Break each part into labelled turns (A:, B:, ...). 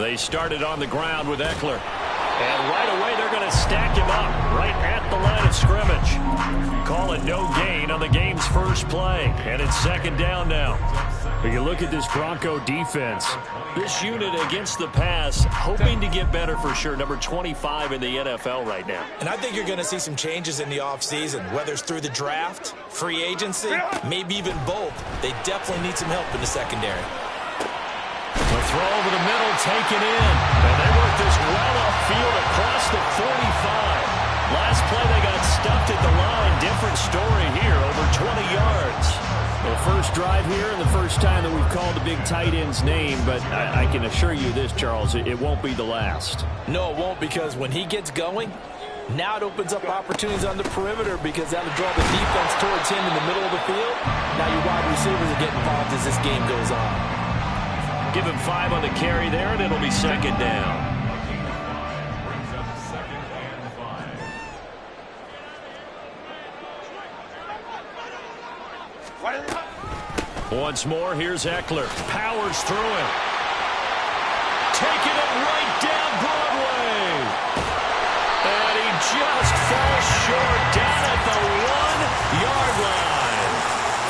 A: They started on the ground with Eckler. And right away, they're going to stack him up right at the line of scrimmage. Call it no gain on the game's first play. And it's second down now. But you look at this Bronco defense. This unit against the pass, hoping to get better for sure. Number 25 in the NFL right now.
B: And I think you're going to see some changes in the offseason, whether it's through the draft, free agency, maybe even both. They definitely need some help in the secondary.
A: The throw over the middle, taken in. And they work this well upfield across the 45. Last play, they got stuffed at the line. Different story here, over 20 yards. The first drive here and the first time that we've called the big tight end's name, but I can assure you this, Charles, it won't be the last.
B: No, it won't, because when he gets going, now it opens up opportunities on the perimeter because that'll draw the defense towards him in the middle of the field. Now your wide receivers will get involved as this game goes on.
A: Give him 5 on the carry there, and it'll be second down. Once more, here's Eckler. Powers through him. Taking it right down Broadway. And he just falls short down at the 1-yard line.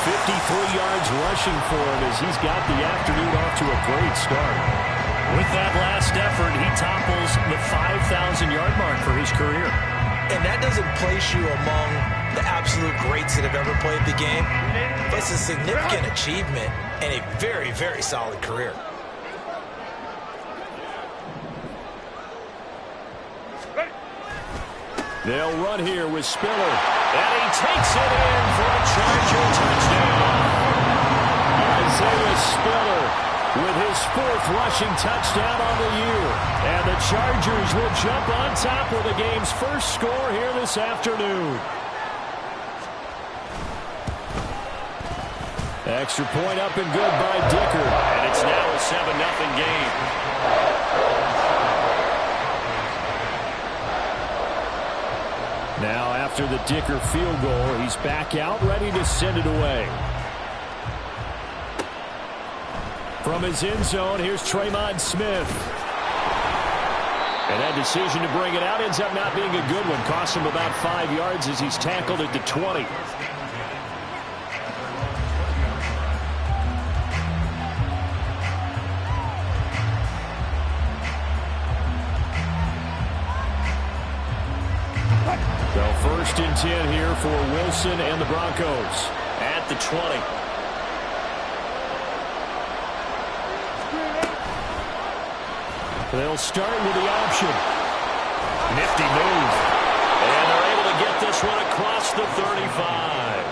A: 53 yards rushing for him as he's got the afternoon off to a great start. With that last effort, he topples the 5,000-yard mark for his career.
B: And that doesn't place you among the absolute greats that have ever played the game. But it's a significant achievement and a very, very solid career.
A: They'll run here with Spiller. And he takes it in for a Charger touchdown. Isaiah Spiller with his 4th rushing touchdown on the year. And the Chargers will jump on top with the game's first score here this afternoon. Extra point up and good by Dicker. And it's now a 7-0 game. Now after the Dicker field goal, he's back out ready to send it away. From his end zone, here's Tremon Smith. And that decision to bring it out ends up not being a good one. Cost him about 5 yards as he's tackled at the 20. So 1st and 10 here for Wilson and the Broncos at the 20. They'll start with the option. Nifty move. And they're able to get this one across the 35.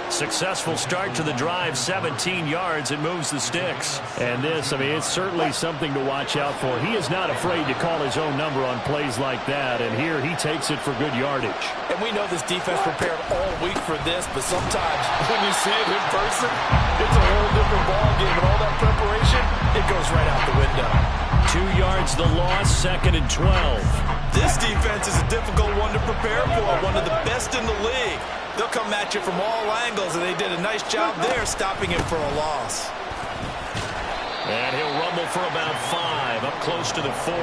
A: Successful start to the drive, 17 yards, and moves the sticks. And this, I mean, it's certainly something to watch out for. He is not afraid to call his own number on plays like that, and here he takes it for good yardage.
B: And we know this defense prepared all week for this, but sometimes when you see it in person, it's a whole different ballgame, and all that preparation, it goes right out the window.
A: 2 yards the loss, 2nd and 12.
B: This defense is a difficult one to prepare for, one of the best in the league. They'll come at you from all angles, and they did a nice job there stopping him for a loss.
A: And he'll rumble for about 5, up close to the 40.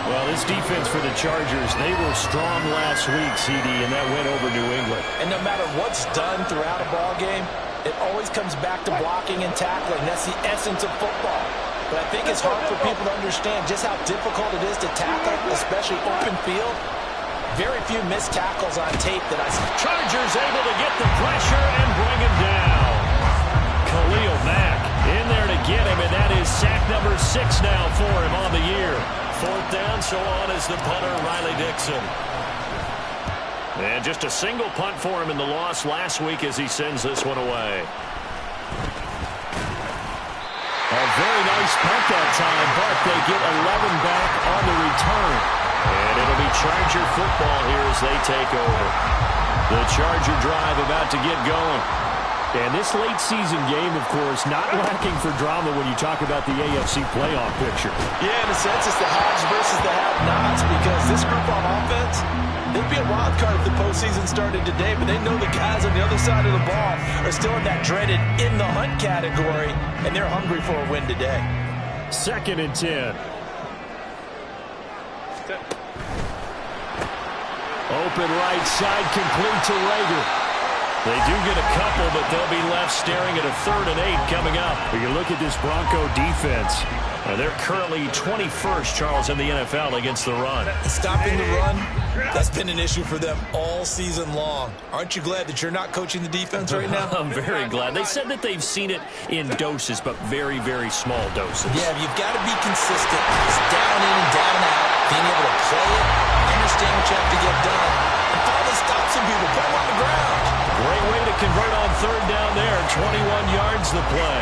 A: Well, this defense for the Chargers, they were strong last week, CD, and that went over New England.
B: And no matter what's done throughout a ball game, it always comes back to blocking and tackling. That's the essence of football. But I think it's hard for people to understand just how difficult it is to tackle, especially open field. Very few missed tackles on tape that I see.
A: Chargers able to get the pressure and bring him down. Khalil Mack in there to get him, and that is sack number 6 now for him on the year. 4th down, so on is the punter, Riley Dixon. And just a single punt for him in the loss last week as he sends this one away. A very nice punt that time, but they get 11 back on the return. And it'll be Charger football here as they take over. The Charger drive about to get going. And this late season game, of course, not lacking for drama when you talk about the AFC playoff picture.
B: Yeah, in a sense, it's the haves versus the have-nots, because this group on offense, they'd be a wild card if the postseason started today, but they know the guys on the other side of the ball are still in that dreaded in the hunt category, and they're hungry for a win today.
A: 2nd and 10. Open right side, complete to Rager. They do get a couple, but they'll be left staring at a 3rd and 8 coming up. When you look at this Bronco defense, they're currently 21st, Charles, in the NFL against the run.
B: Stopping the run, that's been an issue for them all season long. Aren't you glad that you're not coaching the defense right now?
A: I'm very glad. They said that they've seen it in doses, but very, very small doses.
B: Yeah, you've got to be consistent. Just down in and down out, being able to play it, understand what you have to get done, and finally stop some people, put them on the ground.
A: Great way to convert on 3rd down there. 21 yards the play.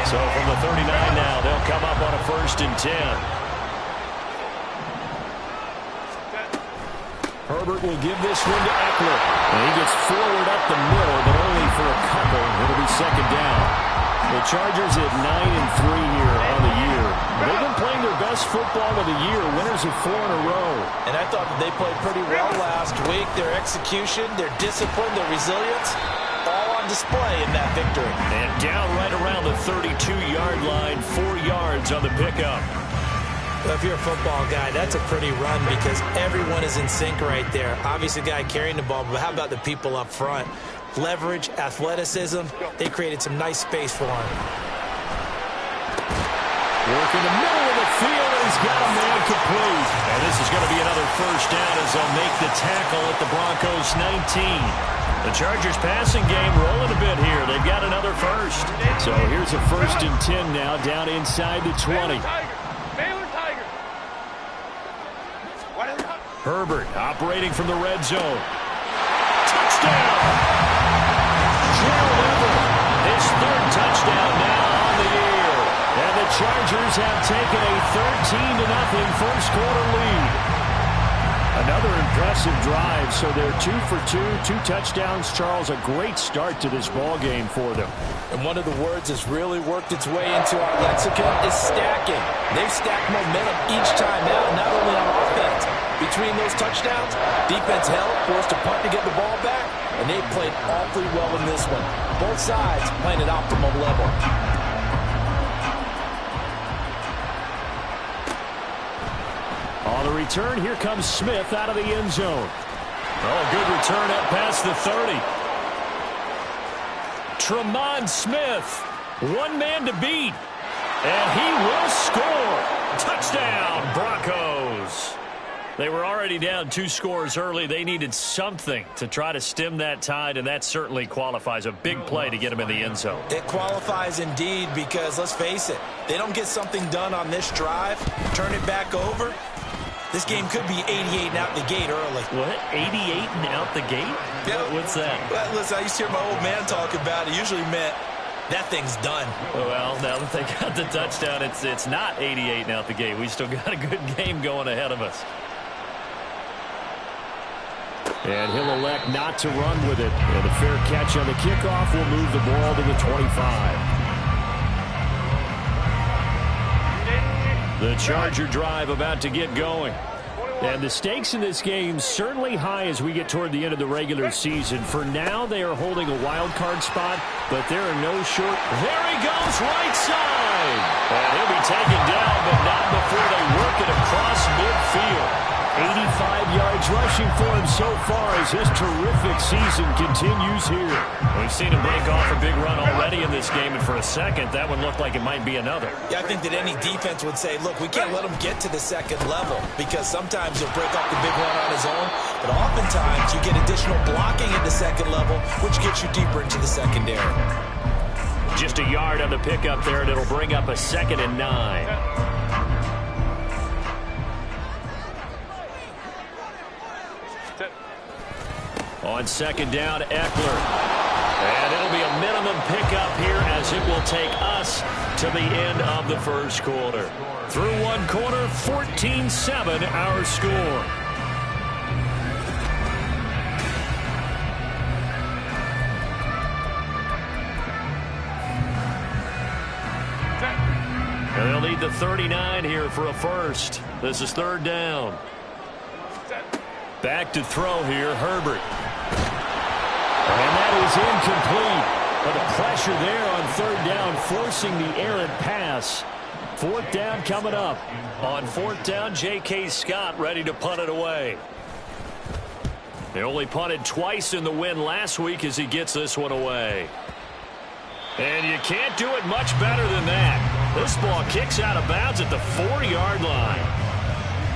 A: So from the 39 now, they'll come up on a 1st and 10. Herbert will give this one to Eckler. And he gets forward up the middle, but only for a couple. It'll be 2nd down. The Chargers at 9-3 here on the year. They've been playing their best football of the year, winners of 4 in a row.
B: And I thought that they played pretty well last week. Their execution, their discipline, their resilience, all on display in that victory.
A: And down right around the 32-yard line, 4 yards on the pickup.
B: Well, if you're a football guy, that's a pretty run because everyone is in sync right there. Obviously, the guy carrying the ball, but how about the people up front? Leverage, athleticism, they created some nice space for him.
A: Work in the middle of the field, and he's got a man complete. And this is going to be another 1st down as they'll make the tackle at the Broncos 19. The Chargers passing game rolling a bit here. They've got another 1st. So here's a 1st and 10 now, down inside the 20. Herbert operating from the red zone. Touchdown! Gerald Everett, his 3rd touchdown now on the year. And the Chargers have taken a 13-0 first-quarter lead. Another impressive drive, so they're 2 for 2 touchdowns. Charles, a great start to this ball game for them.
B: And one of the words that's really worked its way into our lexicon is stacking. They've stacked momentum each time out, not only on offense. Between those touchdowns, defense held, forced a punt to get the ball back, and they played awfully well in this one. Both sides playing at optimum level.
A: On the return, here comes Smith out of the end zone. Oh, good return up past the 30. Tremont Smith, one man to beat, and he will score. Touchdown, Broncos. They were already down 2 scores early. They needed something to try to stem that tide, and that certainly qualifies. A big play to get them in the end zone.
B: It qualifies indeed because, let's face it, they don't get something done on this drive, turn it back over, this game could be 88 and out the gate early.
A: What? 88 and out the gate?
B: Yeah.
A: What's that?
B: Well, listen, I used to hear my old man talk about it. Usually meant that thing's done.
A: Well, now that they got the touchdown, it's not 88 and out the gate. We still got a good game going ahead of us. And he'll elect not to run with it. And a fair catch on the kickoff will move the ball to the 25. The Charger drive about to get going. And the stakes in this game certainly high as we get toward the end of the regular season. For now, they are holding a wild card spot, but there are no short. There he goes, right side. And he'll be taken down, but not before they work it across midfield. 85 yards rushing for him so far as his terrific season continues here. We've seen him break off a big run already in this game, and for a second, that one looked like it might be another.
B: Yeah, I think that any defense would say, look, we can't let him get to the second level because sometimes he'll break off the big run on his own, but oftentimes you get additional blocking at the second level, which gets you deeper into the secondary.
A: Just a yard on the pickup there, and it'll bring up a 2nd and 9. On 2nd down, Eckler. And it'll be a minimum pickup here as it will take us to the end of the first quarter. Through one quarter, 14-7 our score. And they'll need the 39 here for a first. This is 3rd down. Back to throw here, Herbert. And that is incomplete. But the pressure there on 3rd down, forcing the errant pass. Fourth down coming up. On fourth down, J.K. Scott ready to punt it away. They only punted twice in the win last week as he gets this one away. And you can't do it much better than that. This ball kicks out of bounds at the 40-yard line.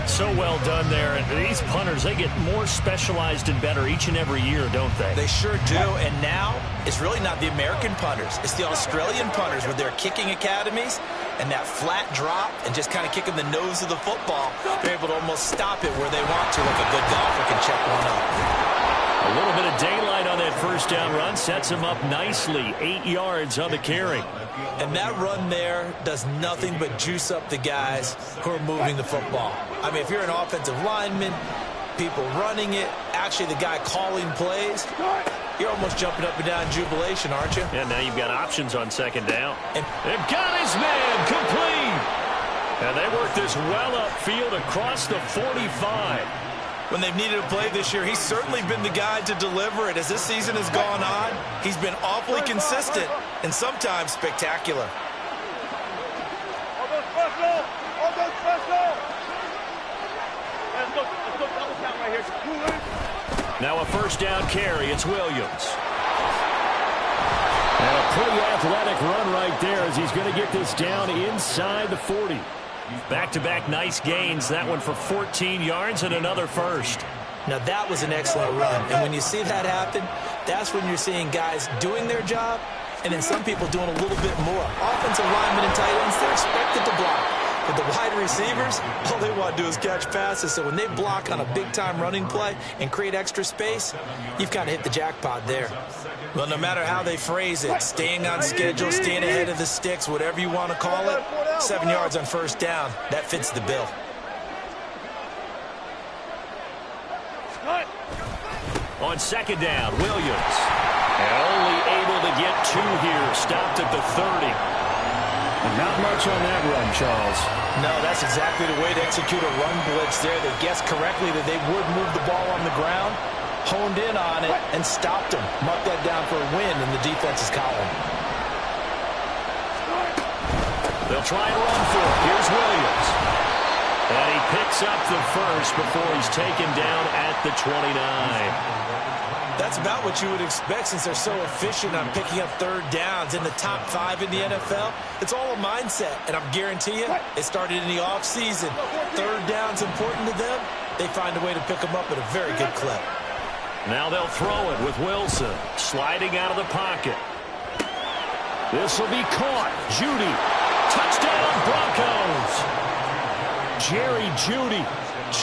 A: So well done there. And these punters, they get more specialized and better each and every year, don't they?
B: They sure do. And now it's really not the American punters. It's the Australian punters with their kicking academies and that flat drop and just kind of kicking the nose of the football. They're able to almost stop it where they want to, like a good golfer can check one up.
A: A little bit of daylight on that first down run sets him up nicely. 8 yards on the carry.
B: And that run there does nothing but juice up the guys who are moving the football. I mean, if you're an offensive lineman, people running it, actually the guy calling plays, you're almost jumping up and down in jubilation, aren't you?
A: Yeah, now you've got options on second down. They've got his man complete. And they work this well upfield across the 45.
B: When they've needed a play this year, he's certainly been the guy to deliver it. As this season has gone on, he's been awfully consistent and sometimes spectacular.
A: Now a first down carry. It's Williams. And a pretty athletic run right there as he's going to get this down inside the 40. Back-to-back nice gains. That one for 14 yards and another first.
B: Now that was an excellent run. And when you see that happen, that's when you're seeing guys doing their job and then some people doing a little bit more. Offensive linemen and tight ends, they're expected to block. But the wide receivers, all they want to do is catch passes. So when they block on a big-time running play and create extra space, you've kind of hit the jackpot there. Well, no matter how they phrase it, staying on schedule, staying ahead of the sticks, whatever you want to call it, 7 yards on first down, that fits the bill.
A: On second down, Williams. And only able to get 2 here. Stopped at the 30. Not much on that run, Charles.
B: No, that's exactly the way to execute a run blitz there. They guessed correctly that they would move the ball on the ground, honed in on it, and stopped them. Marked that down for a win in the defense's column.
A: They'll try and run for it. Here's Williams. And he picks up the first before he's taken down at the 29.
B: That's about what you would expect since they're so efficient on picking up third downs in the top 5 in the NFL. It's all a mindset, and I'm guarantee you it started in the offseason. Third down's important to them. They find a way to pick them up at a very good clip.
A: Now they'll throw it with Wilson sliding out of the pocket. This will be caught. Judy. Touchdown, Broncos. Jerry Judy.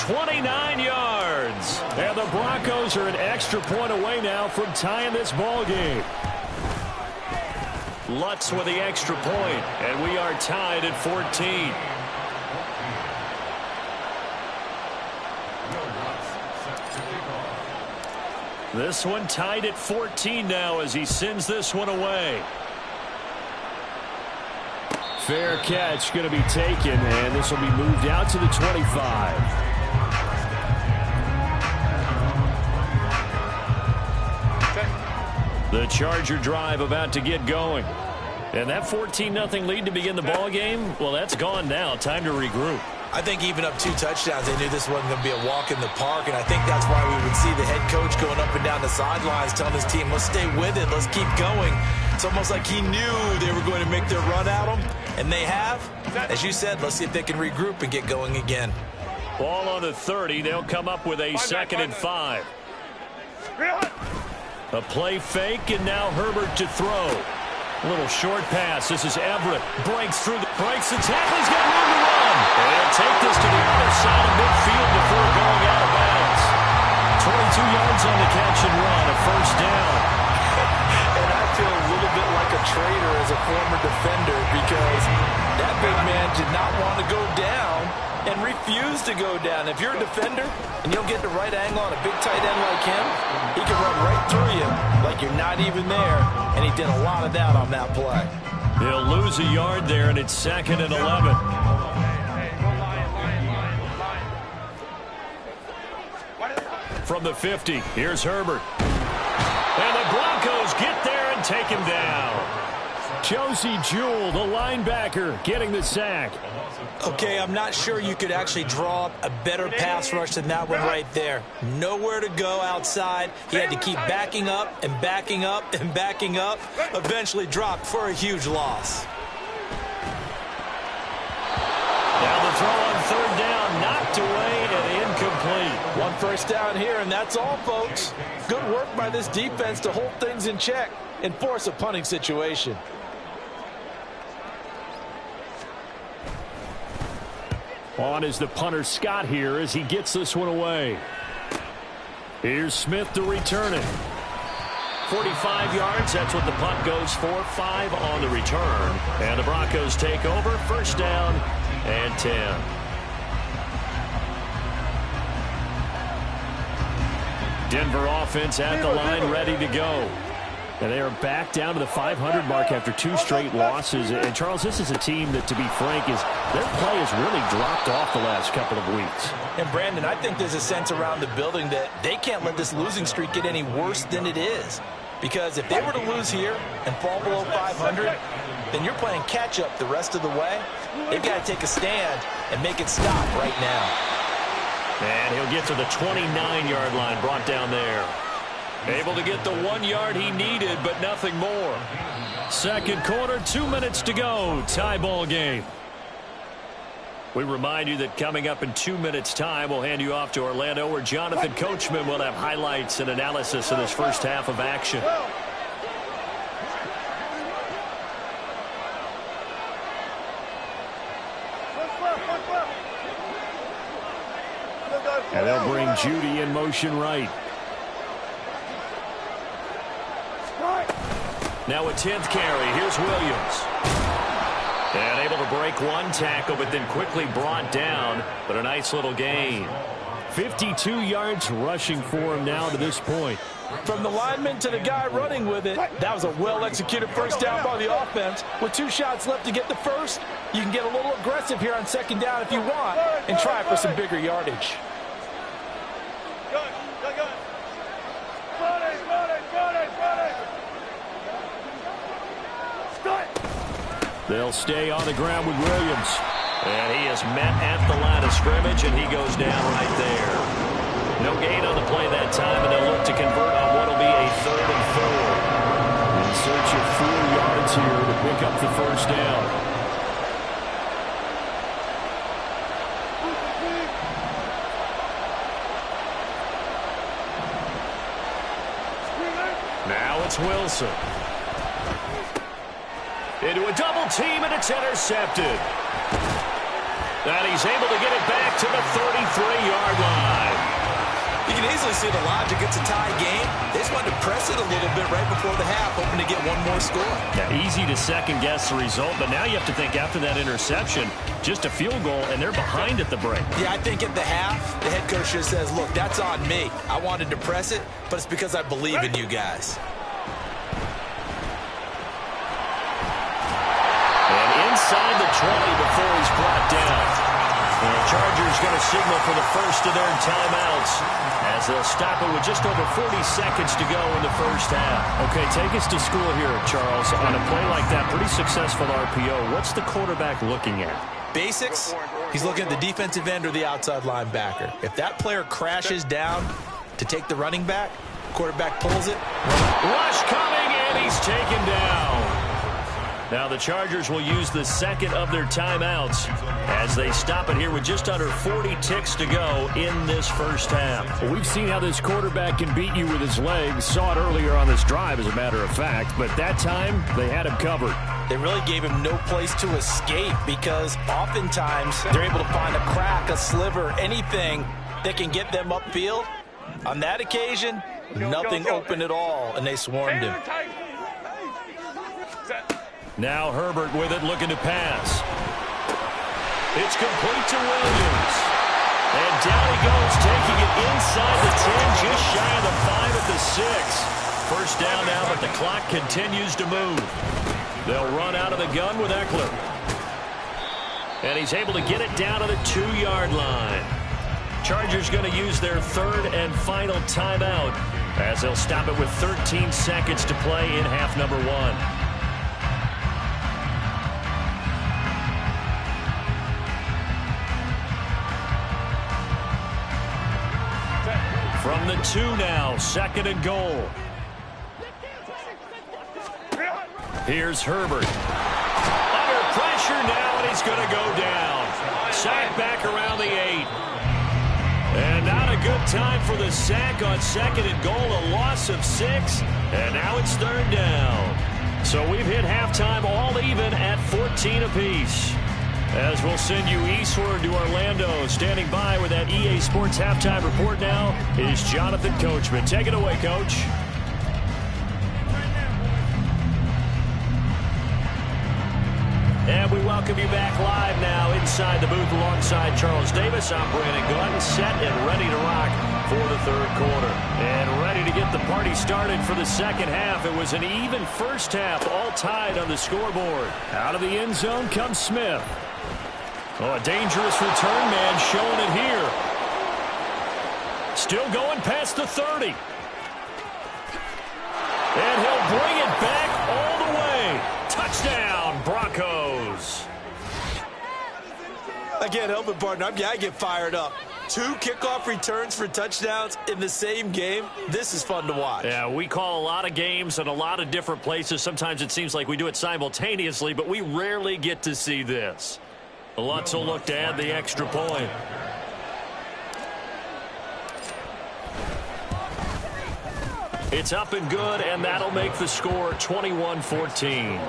A: 29 yards. And the Broncos are an extra point away now from tying this ball game. Lutz with the extra point, and we are tied at 14. This one tied at 14 now as he sends this one away. Fair catch going to be taken, and this will be moved out to the 25. The Charger drive about to get going. And that 14-0 lead to begin the ball game, well, that's gone now. Time to regroup.
B: I think even up 2 touchdowns, they knew this wasn't going to be a walk in the park, and I think that's why we would see the head coach going up and down the sidelines telling his team, let's stay with it, let's keep going. It's almost like he knew they were going to make their run at him, and they have. As you said, let's see if they can regroup and get going again.
A: Ball on the 30. They'll come up with a 2nd and 5. A play fake, and now Herbert to throw. A little short pass. This is Everett. Breaks the tackle. He's got room to run. And he'll take this to the other side of midfield before going out of bounds. 22 yards on the catch and run. A first down.
B: And I feel a little bit like a traitor as a former defender because that big man did not want to go down and refused to go down. If you're a defender and you'll get the right angle on a big tight end like him, he can run right through you like you're not even there, and he did a lot of that on that play.
A: He'll lose a yard there, and it's 2nd and 11. From the 50, here's Herbert. And the Broncos get there and take him down. Josie Jewell, the linebacker, getting the sack.
B: Okay, I'm not sure you could actually draw up a better pass rush than that one right there. Nowhere to go outside. He had to keep backing up and backing up and backing up. Eventually dropped for a huge loss.
A: Now the throw on third down, knocked away and incomplete.
B: One first down here, and that's all, folks. Good work by this defense to hold things in check and force a punting situation.
A: On is the punter Scott here as he gets this one away. Here's Smith to return it. 45 yards, that's what the punt goes for. 5 on the return. And the Broncos take over. First down and 10. Denver offense at the line, ready to go. And they are back down to the 500 mark after 2 straight losses. And, Charles, this is a team that, to be frank, their play has really dropped off the last couple of weeks.
B: And, Brandon, I think there's a sense around the building that they can't let this losing streak get any worse than it is. Because if they were to lose here and fall below 500, then you're playing catch-up the rest of the way. They've got to take a stand and make it stop right now.
A: And he'll get to the 29-yard line, brought down there. Able to get the 1 yard he needed, but nothing more. Second quarter, 2 minutes to go. Tie ball game. We remind you that coming up in 2 minutes' time, we'll hand you off to Orlando, where Jonathan Coachman will have highlights and analysis of this first half of action. And they'll bring Judy in motion right. Now a 10th carry. Here's Williams. And able to break one tackle, but then quickly brought down. But a nice little gain. 52 yards rushing for him now to this point.
B: From the lineman to the guy running with it, that was a well-executed first down by the offense. With 2 shots left to get the first, you can get a little aggressive here on second down if you want and try for some bigger yardage.
A: They'll stay on the ground with Williams. And he is met at the line of scrimmage, and he goes down right there. No gain on the play that time, and they'll look to convert on what will be a 3rd and 4. In search of 4 yards here to pick up the first down. Now it's Wilson. Into a double team, and it's intercepted. And he's able to get it back to the 33-yard line.
B: You can easily see the logic. It's a tie game. They just wanted to press it a little bit right before the half, hoping to get one more score.
A: Yeah, easy to second-guess the result, but now you have to think after that interception, just a field goal, and they're behind at the break.
B: Yeah, I think at the half, the head coach just says, look, that's on me. I wanted to press it, but it's because I believe in you guys.
A: Inside the 20 before he's brought down. And the Chargers going to signal for the first of their timeouts as they'll stop it with just over 40 seconds to go in the first half. Okay, take us to school here, Charles. On a play like that, pretty successful RPO. What's the quarterback looking at?
B: Basics. He's looking at the defensive end or the outside linebacker. If that player crashes down to take the running back, quarterback pulls it.
A: Rush coming, and he's taken down. Now the Chargers will use the second of their timeouts as they stop it here with just under 40 ticks to go in this first half. Well, we've seen how this quarterback can beat you with his legs. Saw it earlier on this drive, as a matter of fact. But that time, they had him covered.
B: They really gave him no place to escape because oftentimes they're able to find a crack, a sliver, anything that can get them upfield. On that occasion, nothing open at all, and they swarmed him.
A: Now Herbert with it, looking to pass. It's complete to Williams. And down he goes, taking it inside the 10, just shy of the 5 at the 6. First down now, but the clock continues to move. They'll run out of the gun with Eckler. And he's able to get it down to the 2-yard line. Chargers going to use their 3rd and final timeout as they'll stop it with 13 seconds to play in half number 1. From the 2 now, 2nd and goal. Here's Herbert. Under pressure now, and he's going to go down. Sack back around the 8. And not a good time for the sack on 2nd and goal. A loss of 6. And now it's 3rd down. So we've hit halftime all even at 14 apiece. As we'll send you eastward to Orlando. Standing by with that EA Sports halftime report now is Jonathan Coachman. Take it away, Coach. And we welcome you back live now inside the booth alongside Charles Davis. I'm Brandon Glenn, set and ready to rock for the 3rd quarter. And ready to get the party started for the 2nd half. It was an even first half, all tied on the scoreboard. Out of the end zone comes Smith. Oh, a dangerous return man showing it here. Still going past the 30. And he'll bring it back all the way. Touchdown, Broncos.
B: Again, help it, partner. I get fired up. 2 kickoff returns for touchdowns in the same game. This is fun to watch.
A: Yeah, we call a lot of games in a lot of different places. Sometimes it seems like we do it simultaneously, but we rarely get to see this. Lutz will look to add the extra point. It's up and good, and that'll make the score 21-14.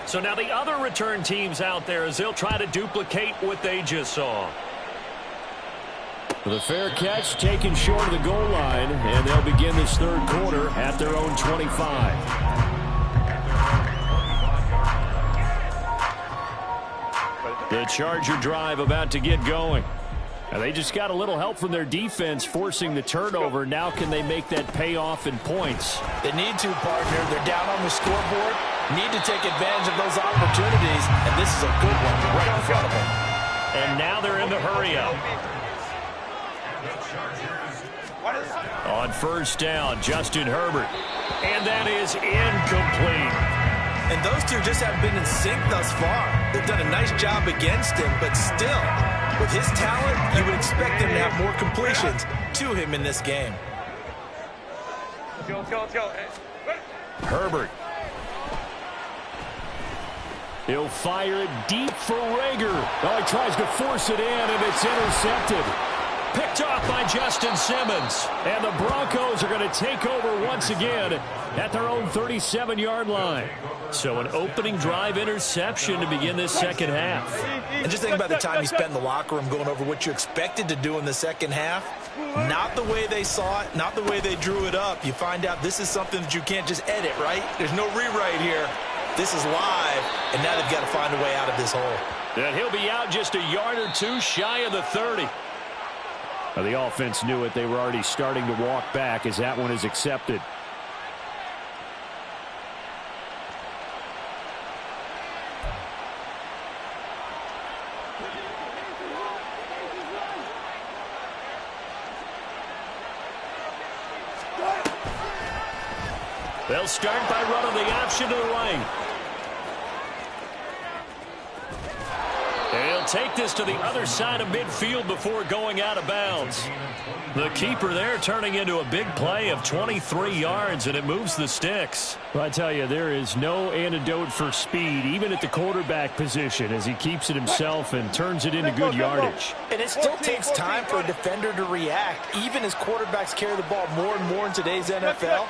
A: So now the other return teams out there as they'll try to duplicate what they just saw. The fair catch taken short of the goal line, and they'll begin this 3rd quarter at their own 25. The Charger drive about to get going. Now they just got a little help from their defense forcing the turnover. Now can they make that pay off in points?
B: They need to, partner. They're down on the scoreboard. Need to take advantage of those opportunities. And this is a good one right in front of them.
A: And now they're in the hurry-up. On 1st down, Justin Herbert. And that is incomplete.
B: And those two just haven't been in sync thus far. They've done a nice job against him, but still, with his talent, you would expect him to have more completions to him in this game.
C: Let's go.
A: Herbert. He'll fire it deep for Rager. Oh, he tries to force it in, and it's intercepted. Picked off by Justin Simmons. And the Broncos are going to take over once again at their own 37-yard line. So an opening drive interception to begin this 2nd half.
B: And just think about the time you spent in the locker room going over what you expected to do in the 2nd half. Not the way they saw it, not the way they drew it up. You find out this is something that you can't just edit, right? There's no rewrite here. This is live, and now they've got to find a way out of this hole.
A: And he'll be out just a yard or 2 shy of the 30. Now the offense knew it. They were already starting to walk back as that one is accepted. They'll start by running the option to the lane. He'll take this to the other side of midfield before going out of bounds. The keeper there turning into a big play of 23 yards, and it moves the sticks. Well, I tell you, there is no antidote for speed, even at the quarterback position, as he keeps it himself and turns it into good yardage.
B: And it still takes time for a defender to react, even as quarterbacks carry the ball more and more in today's NFL.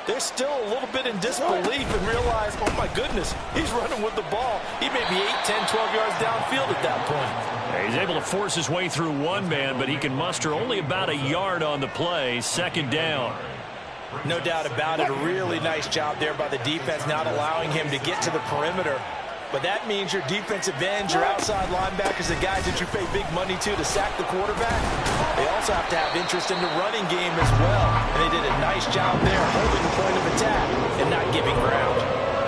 B: They're still a little bit in disbelief and realize, oh, my goodness, he's running with the ball. He may be 8, 10, 12 yards downfield at that point.
A: He's able to force his way through one man, but he can muster only about a yard on the play. 2nd down.
B: No doubt about it. A really nice job there by the defense, not allowing him to get to the perimeter. But that means your defensive ends, your outside linebackers, the guys that you pay big money to sack the quarterback, they also have to have interest in the running game as well. And they did a nice job there holding the point of attack and not giving ground.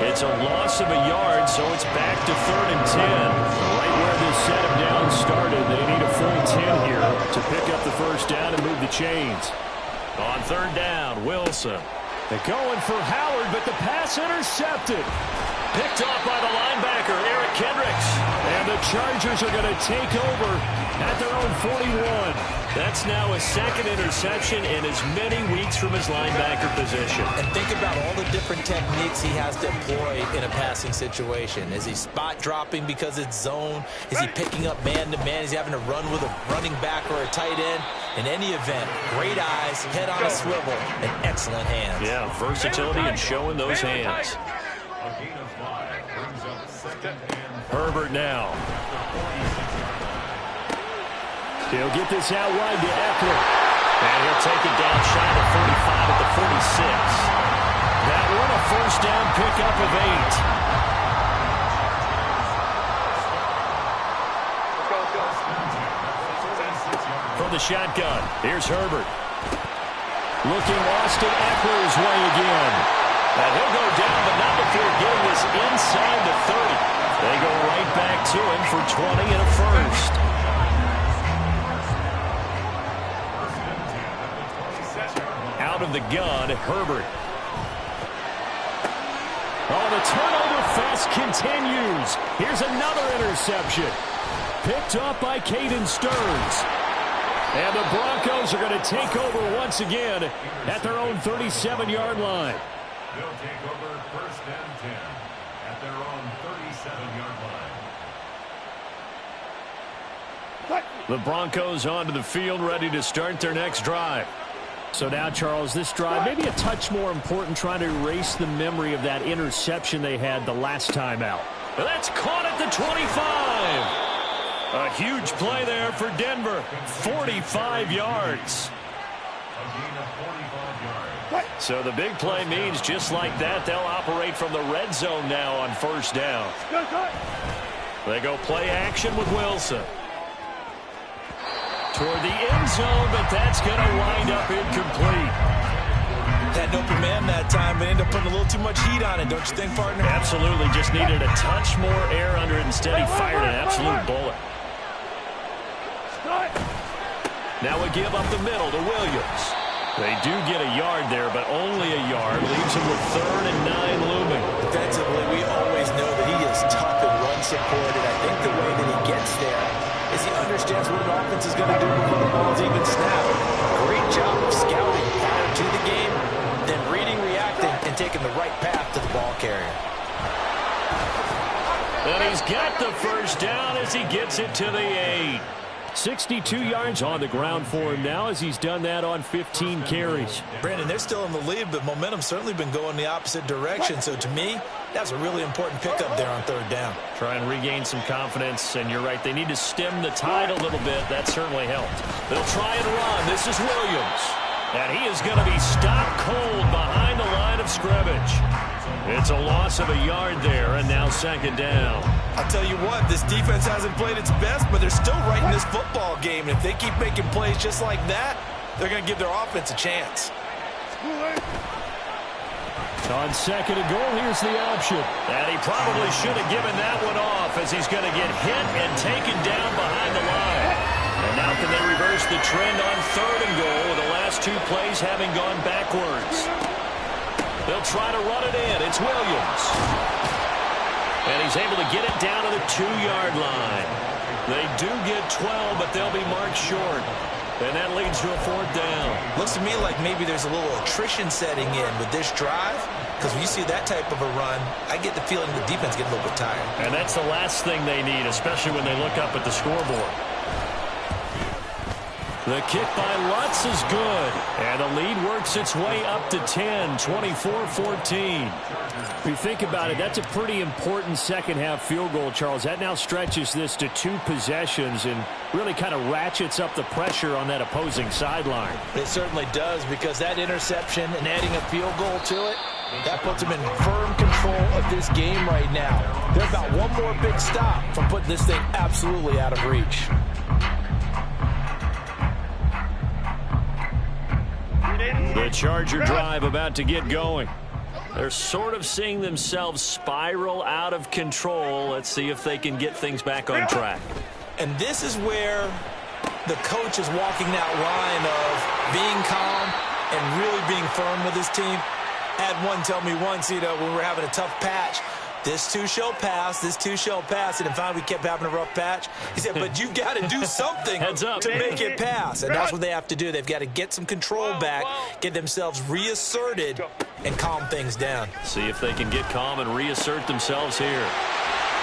A: It's a loss of a yard, so it's back to 3rd and 10. Right where this set of down started, they need a full 10 here to pick up the 1st down and move the chains. On 3rd down, Wilson. They're going for Howard, but the pass intercepted. Picked off by the linebacker, Eric Kendricks. And the Chargers are going to take over at their own 41. That's now his second interception in as many weeks from his linebacker position.
B: And think about all the different techniques he has to employ in a passing situation. Is he spot dropping because it's zone? Is he picking up man-to-man? Is he having to run with a running back or a tight end? In any event, great eyes, head on a swivel, and excellent hands.
A: Yeah, versatility and showing those hands. Herbert now. He'll get this out wide to Eckler. And he'll take it down shy of 45 at the 46. That one a first down pickup of 8. From the shotgun, here's Herbert. Looking Austin Eckler's way again. And he'll go down, but not before getting this inside the 30. They go right back to him for 20 and a first. Out of the gun, Herbert. Oh, the turnover fest continues. Here's another interception. Picked off by Caden Stearns. And the Broncos are going to take over once again at their own 37-yard line.
C: They'll take over first and 10 at their own 37-yard line.
A: The Broncos onto the field, ready to start their next drive. So now, Charles, this drive maybe a touch more important, trying to erase the memory of that interception they had the last time out. That's caught at the 25. A huge play there for Denver. 45 yards. So the big play means just like that, they'll operate from the red zone now on first down. They go play action with Wilson. Toward the end zone, but that's going to wind up incomplete.
B: Had an open man that time, but ended up putting a little too much heat on it, don't you think, partner?
A: Absolutely, just needed a touch more air under it. Instead, he fired an absolute bullet. Now we give up the middle to Williams. They do get a yard there, but only a yard. Leaves him with 3rd and 9 looming.
B: Defensively, we always know that he is tough and run-supported. I think the way that he gets there is he understands what an offense is going to do before the ball's even snapped. Great job of scouting prior to the game, then reading, reacting, and taking the right path to the ball carrier.
A: And he's got the first down as he gets it to the 8. 62 yards on the ground for him now as he's done that on 15 carries.
B: Brandon, they're still in the lead, but momentum's certainly been going the opposite direction. So to me, that's a really important pickup there on 3rd down.
A: Try and regain some confidence, and you're right, they need to stem the tide a little bit. That certainly helped. They'll try and run. This is Williams. And he is going to be stopped cold behind the line of scrimmage. It's a loss of a yard there, and now 2nd down.
B: I'll tell you what, this defense hasn't played its best, but they're still right in this football game. And if they keep making plays just like that, they're going to give their offense a chance.
A: On 2nd and goal, here's the option. And he probably should have given that one off as he's going to get hit and taken down behind the line. And now can they reverse the trend on 3rd and goal with the last 2 plays having gone backwards? They'll try to run it in. It's Williams. And he's able to get it down to the 2-yard line. They do get 12, but they'll be marked short. And that leads to a 4th down.
B: Looks to me like maybe there's a little attrition setting in with this drive. Because when you see that type of a run, I get the feeling the defense gets a little bit tired.
A: And that's the last thing they need, especially when they look up at the scoreboard. The kick by Lutz is good. And the lead works its way up to 10, 24-14. If you think about it, that's a pretty important second-half field goal, Charles. That now stretches this to 2 possessions and really kind of ratchets up the pressure on that opposing sideline.
B: It certainly does, because that interception and adding a field goal to it, that puts them in firm control of this game right now. They're about one more big stop from putting this thing absolutely out of reach.
A: The Charger drive about to get going. They're sort of seeing themselves spiral out of control. Let's see if they can get things back on track.
B: And this is where the coach is walking that line of being calm and really being firm with his team. I had one tell me once, when we were having a tough patch, This too shall pass. This too shall pass. And finally, we kept having a rough patch. He said, but you've got to do something to make it pass. And that's what they have to do. They've got to get some control back, get themselves reasserted, and calm things down.
A: See if they can get calm and reassert themselves here.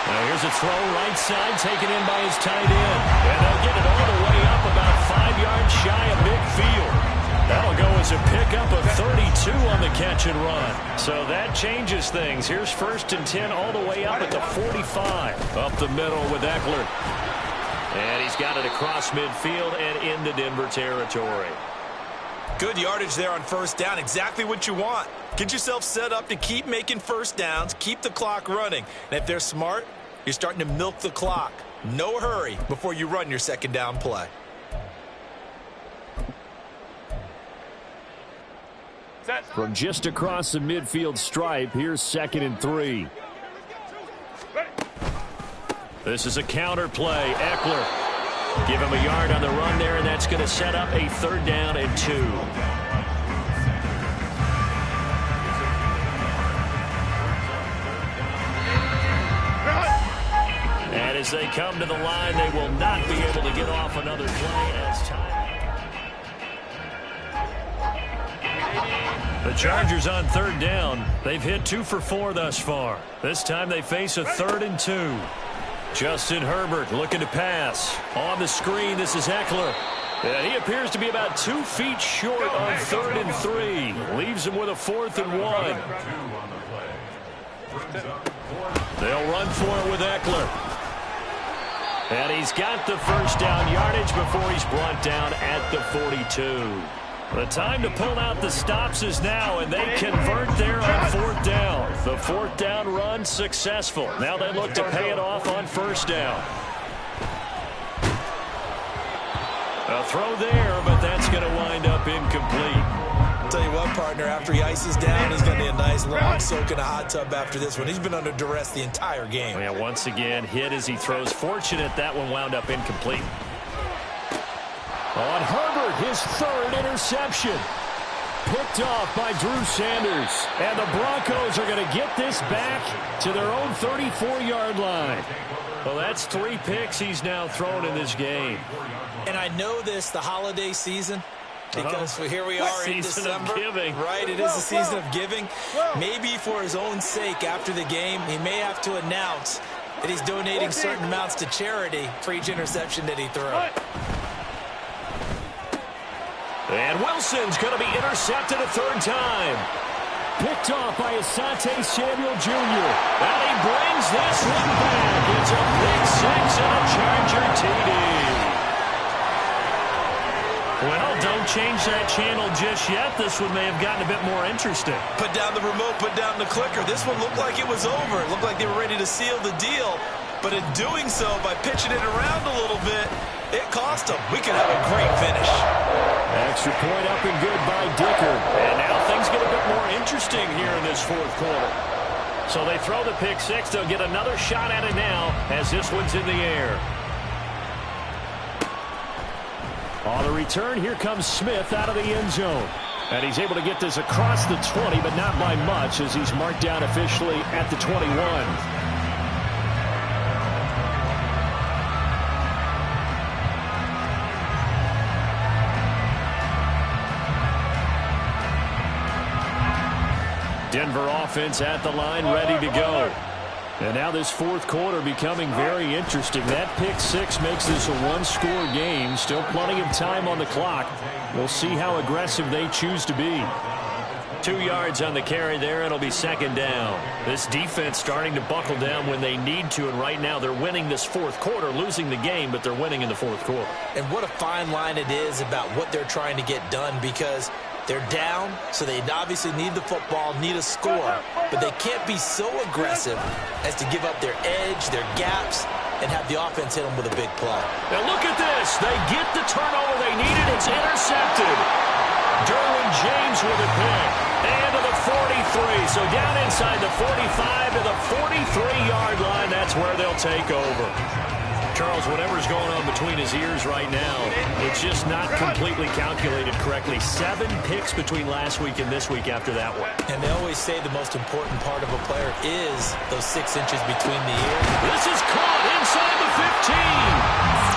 A: Now here's a throw right side taken in by his tight end. And they'll get it all the way up about 5 yards shy of midfield. That'll go as a pickup of 32 on the catch and run. So that changes things. Here's 1st and 10 all the way up at the 45. Up the middle with Eckler. And he's got it across midfield and into Denver territory.
B: Good yardage there on 1st down. Exactly what you want. Get yourself set up to keep making 1st downs, keep the clock running. And if they're smart, you're starting to milk the clock. No hurry before you run your 2nd down play.
A: From just across the midfield stripe, here's 2nd and 3. This is a counter play. Eckler. Give him a yard on the run there, and that's going to set up a 3rd down and 2. And as they come to the line, they will not be able to get off another play as time. The Chargers on 3rd down. They've hit 2 for 4 thus far. This time they face a 3rd and 2. Justin Herbert looking to pass. On the screen, this is Eckler. And he appears to be about 2 feet short on 3rd and 3. Leaves him with a 4th and 1. They'll run for it with Eckler. And he's got the 1st down yardage before he's brought down at the 42. The time to pull out the stops is now, and they convert there on 4th down. The 4th down run successful. Now they look to pay it off on 1st down. A throw there, but that's going to wind up incomplete.
B: I'll tell you what, partner, after he ices down, he's going to need a nice long soak in a hot tub after this one. He's been under duress the entire game.
A: Yeah, once again, hit as he throws. Fortunate that one wound up incomplete. On Herbert, his 3rd interception. Picked off by Drew Sanders. And the Broncos are going to get this back to their own 34-yard line. Well, that's 3 picks he's now thrown in this game.
B: And I know this, the holiday season, because here we are in December. Right, it is the season of giving. Maybe for his own sake after the game, he may have to announce that he's donating certain amounts to charity for each interception that he threw.
A: And Wilson's going to be intercepted a 3rd time. Picked off by Asante Samuel Jr. And he brings this one back. It's a big 6 and a Charger TD. Well, don't change that channel just yet. This one may have gotten a bit more interesting.
B: Put down the remote, put down the clicker. This one looked like it was over. It looked like they were ready to seal the deal. But in doing so, by pitching it around a little bit, it cost them. We could have a great finish.
A: Extra point up and good by Dicker. And now things get a bit more interesting here in this 4th quarter. So they throw the pick 6. They'll get another shot at it now as this one's in the air. On the return, here comes Smith out of the end zone. And he's able to get this across the 20, but not by much as he's marked down officially at the 21. Denver offense at the line, ready to go. And now this 4th quarter becoming very interesting. That pick 6 makes this a 1-score game. Still plenty of time on the clock. We'll see how aggressive they choose to be. 2 yards on the carry there. It'll be 2nd down. This defense starting to buckle down when they need to. And right now they're winning this 4th quarter, losing the game, but they're winning in the 4th quarter.
B: And what a fine line it is about what they're trying to get done, because they're down, so they obviously need the football, need a score, but they can't be so aggressive as to give up their edge, their gaps, and have the offense hit them with a big play.
A: Now look at this. They get the turnover they needed. It's intercepted. Derwin James with a pick. And to the 43. So down inside the 45 to the 43-yard line. That's where they'll take over. Charles, whatever's going on between his ears right now, it's just not completely calculated correctly. 7 picks between last week and this week after that one.
B: And they always say the most important part of a player is those 6 inches between the ears.
A: This is caught inside the 15.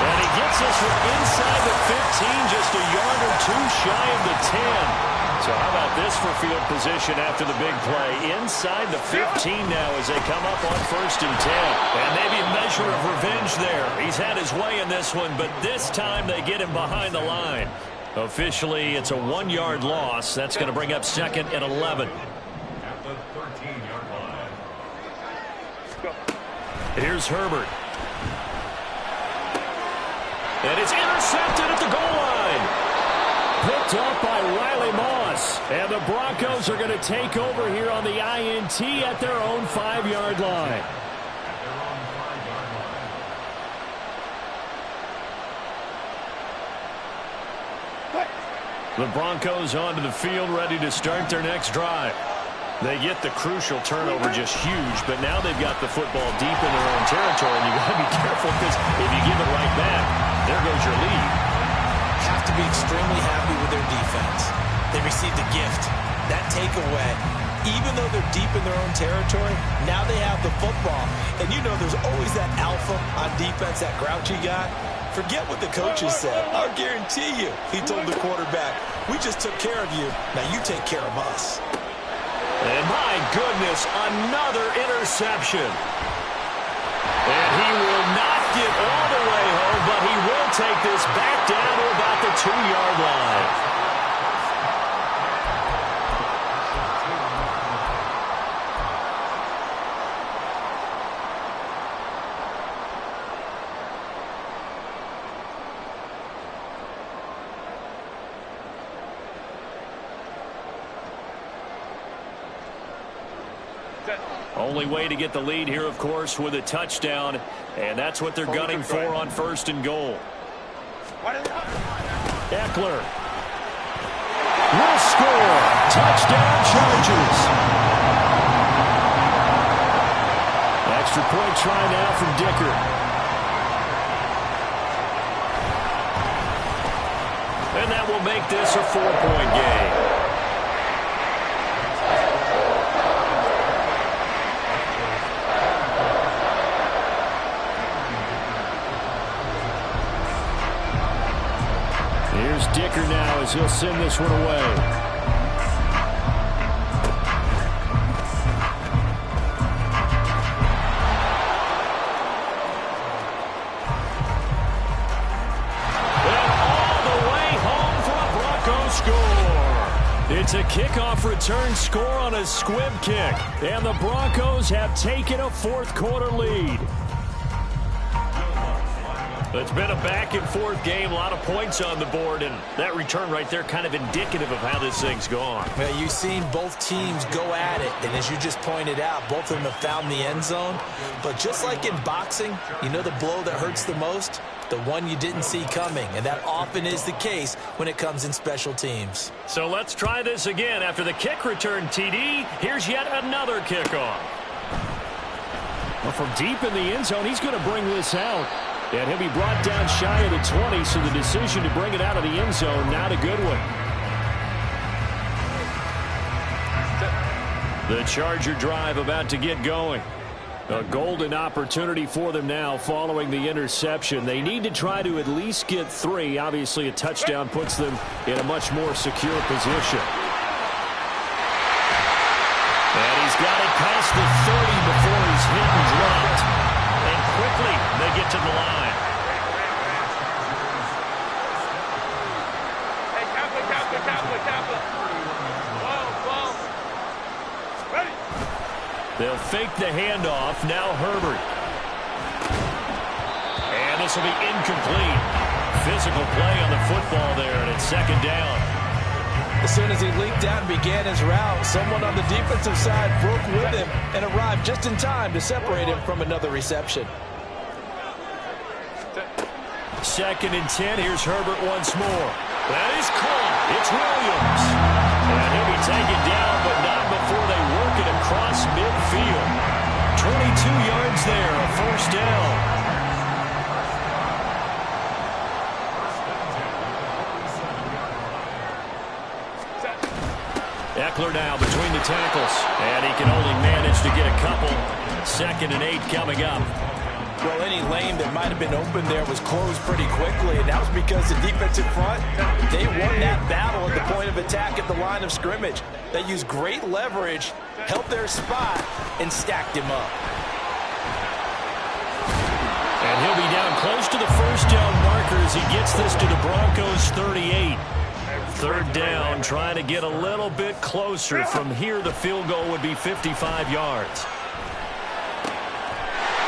A: And he gets us from inside the 15, just a yard or 2 shy of the 10. So how about this for field position after the big play? Inside the 15 now as they come up on 1st and 10. And maybe a measure of revenge there. He's had his way in this one, but this time they get him behind the line. Officially, it's a 1-yard loss. That's going to bring up 2nd and 11.
C: At the 13-yard line.
A: Here's Herbert. And it's intercepted at the goal line. Picked off by Riley Moss. And the Broncos are going to take over here on the INT at their own 5-yard line. The Broncos onto the field, ready to start their next drive. They get the crucial turnover, just huge, but now they've got the football deep in their own territory, and you've got to be careful because if you give it right back, there goes your lead.
B: Have to be extremely happy with their defense. They received a gift. That takeaway, even though they're deep in their own territory, now they have the football. And you know there's always that alpha on defense, that grouchy guy. Forget what the coaches said. I'll guarantee you, he told the quarterback, we just took care of you. Now you take care of us.
A: And my goodness, another interception. And he will not get all the way home, but he will take this back down to about the 2-yard line. Only way to get the lead here, of course, with a touchdown, and that's what they're gunning for on 1st and goal. Eckler will score. Touchdown, Chargers. Extra point try now from Dicker. And that will make this a 4-point game. Here's Dicker now as he'll send this one away. And all the way home for a Broncos score. It's a kickoff return score on a squib kick. And the Broncos have taken a 4th-quarter lead. It's been a back-and-forth game, a lot of points on the board, and that return right there kind of indicative of how this thing's gone.
B: Well, you've seen both teams go at it, and as you just pointed out, both of them have found the end zone. But just like in boxing, you know the blow that hurts the most? The one you didn't see coming, and that often is the case when it comes in special teams.
A: So let's try this again. After the kick return, TD, here's yet another kickoff. Well, from deep in the end zone, he's going to bring this out. And he'll be brought down shy of the 20, so the decision to bring it out of the end zone, not a good one. The Charger drive about to get going. A golden opportunity for them now following the interception. They need to try to at least get 3. Obviously, a touchdown puts them in a much more secure position. And he's got it past the 30 before he's hit and dropped. And quickly, they get to the line. They'll fake the handoff. Now Herbert. And this will be incomplete. Physical play on the football there, and it's 2nd down.
B: As soon as he leaped out and began his route, someone on the defensive side broke with him and arrived just in time to separate him from another reception.
A: 2nd and 10. Here's Herbert once more. That is caught. It's Williams. And he'll be taken down, but not before they work it across midfield. 22 yards there, a 1st down. Eckler now between the tackles, and he can only manage to get a couple. 2nd and 8 coming up.
B: Well, any lane that might have been open there was closed pretty quickly, and that was because the defensive front, they won that battle at the point of attack at the line of scrimmage. They used great leverage, held their spot, and stacked him up.
A: And he'll be down close to the first down marker as he gets this to the Broncos 38. 3rd down, trying to get a little bit closer. From here, the field goal would be 55 yards.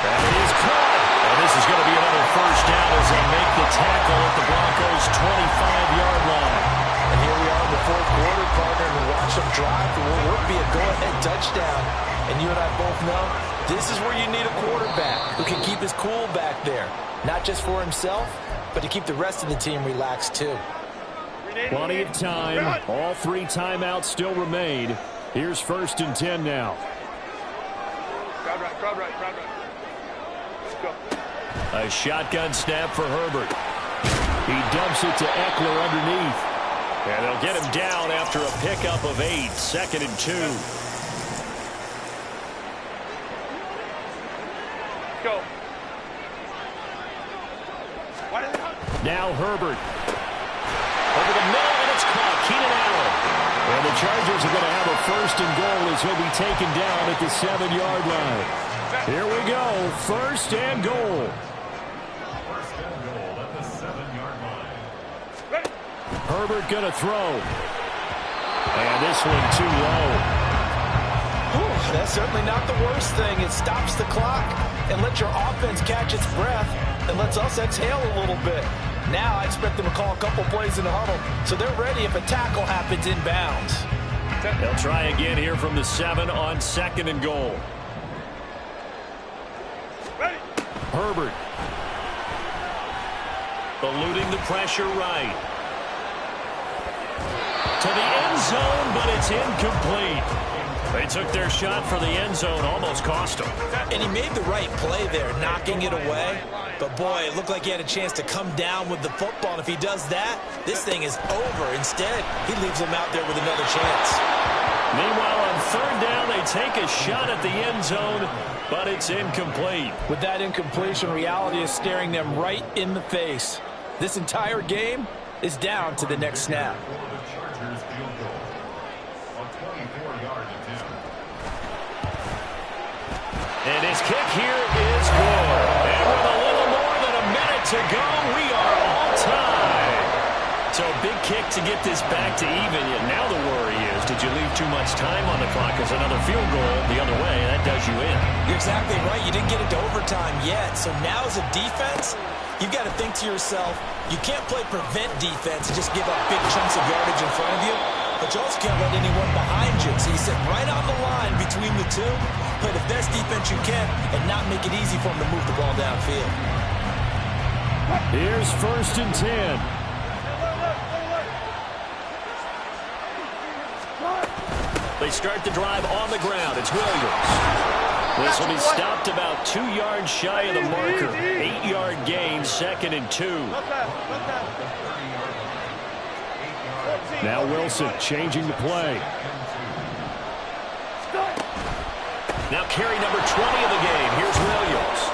A: That is caught. And this is going to be another first down as they make the tackle at the Broncos' 25-yard line.
B: And here we are in the 4th quarter, partner, and watch them drive for what would be a go-ahead touchdown. And you and I both know this is where you need a quarterback who can keep his cool back there. Not just for himself, but to keep the rest of the team relaxed too.
A: Plenty of time. All 3 timeouts still remain. Here's 1st and 10 now.
D: Crowd right. Let's go.
A: A shotgun snap for Herbert. He dumps it to Eckler underneath. And they'll get him down after a pickup of 8. 2nd and 2.
D: Go.
A: Now Herbert. Over the middle, and it's caught. Keenan Allen. And the Chargers are going to have a 1st and goal as he'll be taken down at the 7-yard line. Here we go. 1st and goal.
C: 1st and goal at the 7-yard line.
D: Ready.
A: Herbert going to throw. And this one too low.
B: Whew, that's certainly not the worst thing. It stops the clock and lets your offense catch its breath and lets us exhale a little bit. Now I expect them to call a couple plays in the huddle, so they're ready if a tackle happens inbounds.
A: They'll try again here from the 7 on 2nd and goal.
D: Ready.
A: Herbert. Eluding the pressure right. To the end zone, but it's incomplete. They took their shot for the end zone, almost cost them.
B: And he made the right play there, knocking it away. But boy, it looked like he had a chance to come down with the football. And if he does that, this thing is over. Instead, he leaves him out there with another chance.
A: Meanwhile, on 3rd down, they take a shot at the end zone, but it's incomplete.
B: With that incompletion, reality is staring them right in the face. This entire game is down to the next snap.
C: For the Chargers field goal. A 24-yard attempt.
A: And his kick here is good. And with a little more than a minute to go, we are all tied. So a big kick to get this back to even. Now the worry is, did you leave too much time on the clock? Because another field goal the other way, that does you in.
B: You're exactly right. You didn't get it to overtime yet. So now as a defense, you've got to think to yourself, you can't play prevent defense and just give up big chunks of yardage in front of you. But you also can't let anyone behind you. So you sit right on the line between the two, play the best defense you can, and not make it easy for them to move the ball downfield.
A: Here's 1st and 10. They start the drive on the ground. It's Williams. This will be stopped about 2 yards shy of the marker. 8-yard gain, 2nd and 2. Now Wilson changing the play. Now carry number 20 of the game. Here's Williams.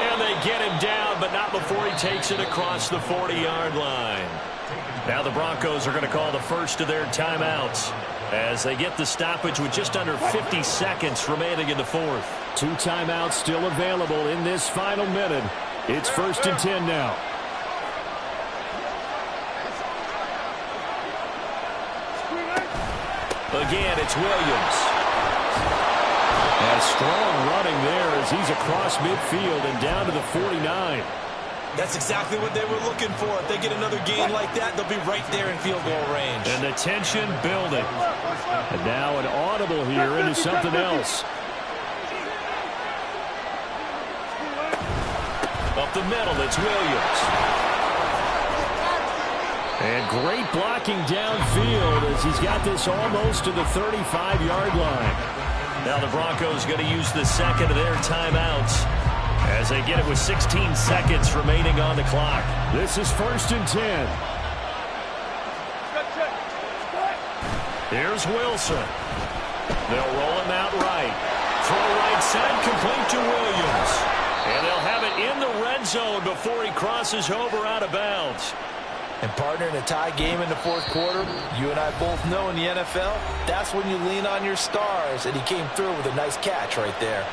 A: And they get him down, but not before he takes it across the 40-yard line. Now the Broncos are going to call the first of their timeouts as they get the stoppage with just under 50 seconds remaining in the 4th. 2 timeouts still available in this final minute. It's 1st and 10 now. Again, it's Williams. A strong running there as he's across midfield and down to the 49.
B: That's exactly what they were looking for. If they get another gain like that, they'll be right there in field goal range.
A: And the tension building. And now an audible here into something else. Up the middle, it's Williams. And great blocking downfield as he's got this almost to the 35-yard line. Now the Broncos going to use the second of their timeouts as they get it with 16 seconds remaining on the clock. This is 1st and 10. Here's Wilson. They'll roll him out right. Throw right side, complete to Williams. And they'll have it in the red zone before he crosses over out of bounds.
B: And partner, in a tie game in the fourth quarter, you and I both know in the NFL, that's when you lean on your stars, and he came through with a nice catch right there.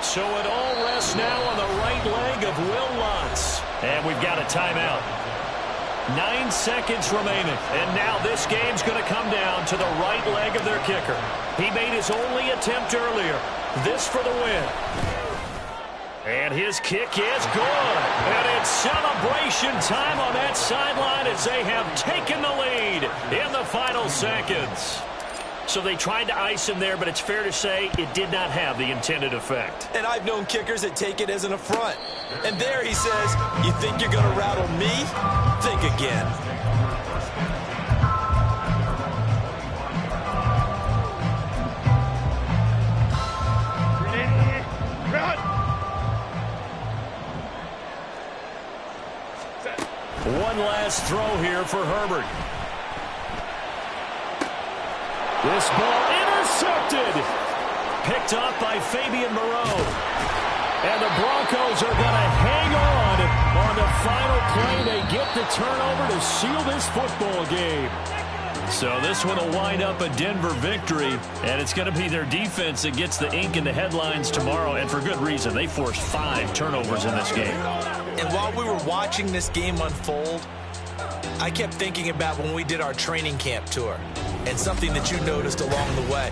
A: So it all rests now on the right leg of Will Lutz. And we've got a timeout. 9 seconds remaining. And now this game's going to come down to the right leg of their kicker. He made his only attempt earlier. This for the win. And his kick is good. And it's celebration time on that sideline as they have taken the lead in the final seconds. So they tried to ice him there, but it's fair to say it did not have the intended effect.
B: And I've known kickers that take it as an affront. And there he says, you think you're going to rattle me? Think again.
D: Run!
A: One last throw here for Herbert. This ball intercepted. Picked off by Fabian Moreau. And the Broncos are going to hang on the final play. They get the turnover to seal this football game. So this one will wind up a Denver victory, and it's going to be their defense that gets the ink in the headlines tomorrow, and for good reason. They forced 5 turnovers in this game.
B: And while we were watching this game unfold, I kept thinking about when we did our training camp tour and something that you noticed along the way.